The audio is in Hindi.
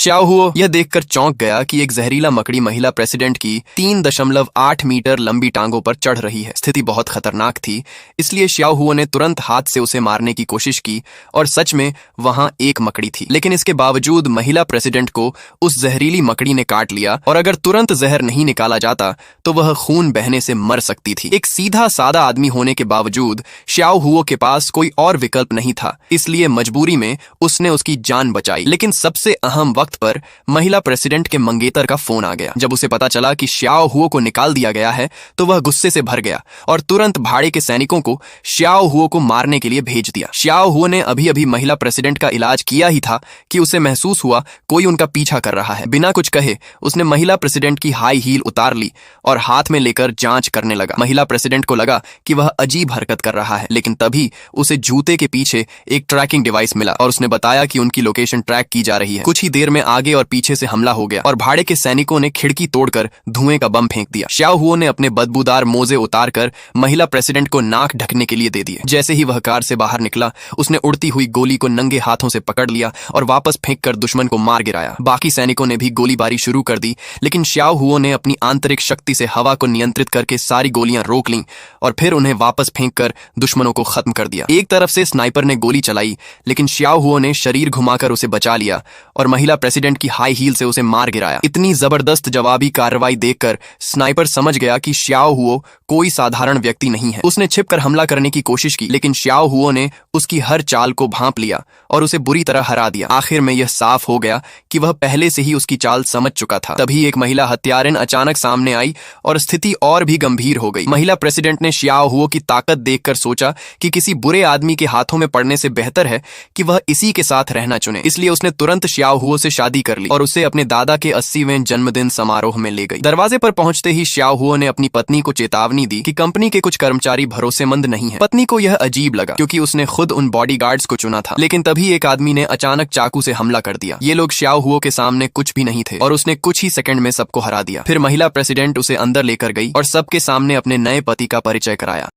श्याओ हुओ यह देखकर चौंक गया कि एक जहरीला मकड़ी महिला प्रेसिडेंट की 3.8 मीटर लंबी टांगों पर चढ़ रही है। स्थिति बहुत खतरनाक थी, इसलिए श्याओ हुओ ने तुरंत हाथ से उसे मारने की कोशिश की और सच में वहां एक मकड़ी थी। लेकिन इसके बावजूद महिला प्रेसिडेंट को उस जहरीली मकड़ी ने काट लिया और अगर तुरंत जहर नहीं निकाला जाता तो वह खून बहने से मर सकती थी। एक सीधा सादा आदमी होने के बावजूद श्याओ हुओ के पास कोई और विकल्प नहीं था, इसलिए मजबूरी में उसने उसकी जान बचाई। लेकिन सबसे अहम वक्त पर महिला प्रेसिडेंट के मंगेतर का फोन आ गया। जब उसे पता चला कि श्याओ हुओ को निकाल दिया गया है तो वह गुस्से से भर गया और तुरंत भाड़े के सैनिकों को श्याओ हुओ को मारने के लिए भेज दिया। श्याओ हुओ ने अभी अभी महिला प्रेसिडेंट का इलाज किया ही था कि उसे महसूस हुआ कोई उनका पीछा कर रहा है। बिना कुछ कहे उसने महिला प्रेसिडेंट की हाई हील उतार ली और हाथ में लेकर जांच करने लगा। महिला प्रेसिडेंट को लगा कि वह अजीब हरकत कर रहा है, लेकिन तभी उसे जूते के पीछे एक ट्रैकिंग डिवाइस मिला और उसने बताया कि उनकी लोकेशन ट्रैक की जा रही है। कुछ ही देर में आगे और पीछे से हमला हो गया और भाड़े के सैनिकों ने खिड़की तोड़कर धुएं का बम फेंक दिया। श्याओ हुओ ने अपने बदबूदार मोजे उतारकर महिला प्रेसिडेंट को नाक ढकने के लिए दे दिए। जैसे ही वह कार से बाहर निकला उसने उड़ती हुई गोली को नंगे हाथों से पकड़ लिया और वापस फेंककर दुश्मन को मार गिराया। बाकी सैनिकों ने भी गोलीबारी शुरू कर दी, लेकिन श्याओ हुओ ने अपनी आंतरिक शक्ति से हवा को नियंत्रित करके सारी गोलियां रोक लीं और फिर उन्हें वापस फेंककर दुश्मनों को खत्म कर दिया। एक तरफ से स्नाइपर ने गोली चलाई, लेकिन श्याओ हुओ ने शरीर घुमाकर उसे बचा लिया और महिला प्रेसिडेंट की हाई हील से उसे मार गिराया। इतनी जबरदस्त जवाबी कार्रवाई देखकर स्नाइपर समझ गया कि श्याओ हुओ कोई साधारण व्यक्ति नहीं है। उसने छिपकर हमला करने की कोशिश की, लेकिन श्याओ हुओ ने उसकी हर चाल को भांप लिया और उसे बुरी तरह हरा दिया। आखिर में यह साफ हो गया कि वह पहले से ही उसकी चाल समझ चुका था। तभी एक महिला हत्यारिन अचानक सामने आई और स्थिति और भी गंभीर हो गई। महिला प्रेसिडेंट ने श्याओ हुओ की ताकत देखकर सोचा कि किसी बुरे आदमी के हाथों में पड़ने से बेहतर है कि वह इसी के साथ रहना चुने। इसलिए उसने तुरंत श्याओ हुओ से शादी कर ली और उसे अपने दादा के 80वें जन्मदिन समारोह में ले गई। दरवाजे पर पहुंचते ही श्याओ हुओ ने अपनी पत्नी को चेतावनी दी कि कंपनी के कुछ कर्मचारी भरोसेमंद नहीं है। पत्नी को यह अजीब लगा क्योंकि उसने खुद उन बॉडीगार्ड्स को चुना था, लेकिन तभी एक आदमी ने अचानक चाकू से हमला कर दिया। ये लोग श्याओ हुओ के सामने कुछ भी नहीं थे और उसने कुछ ही सेकंड में सबको हरा दिया। फिर महिला प्रेसिडेंट उसे अंदर लेकर गई और सबके सामने अपने नए पति का परिचय कराया।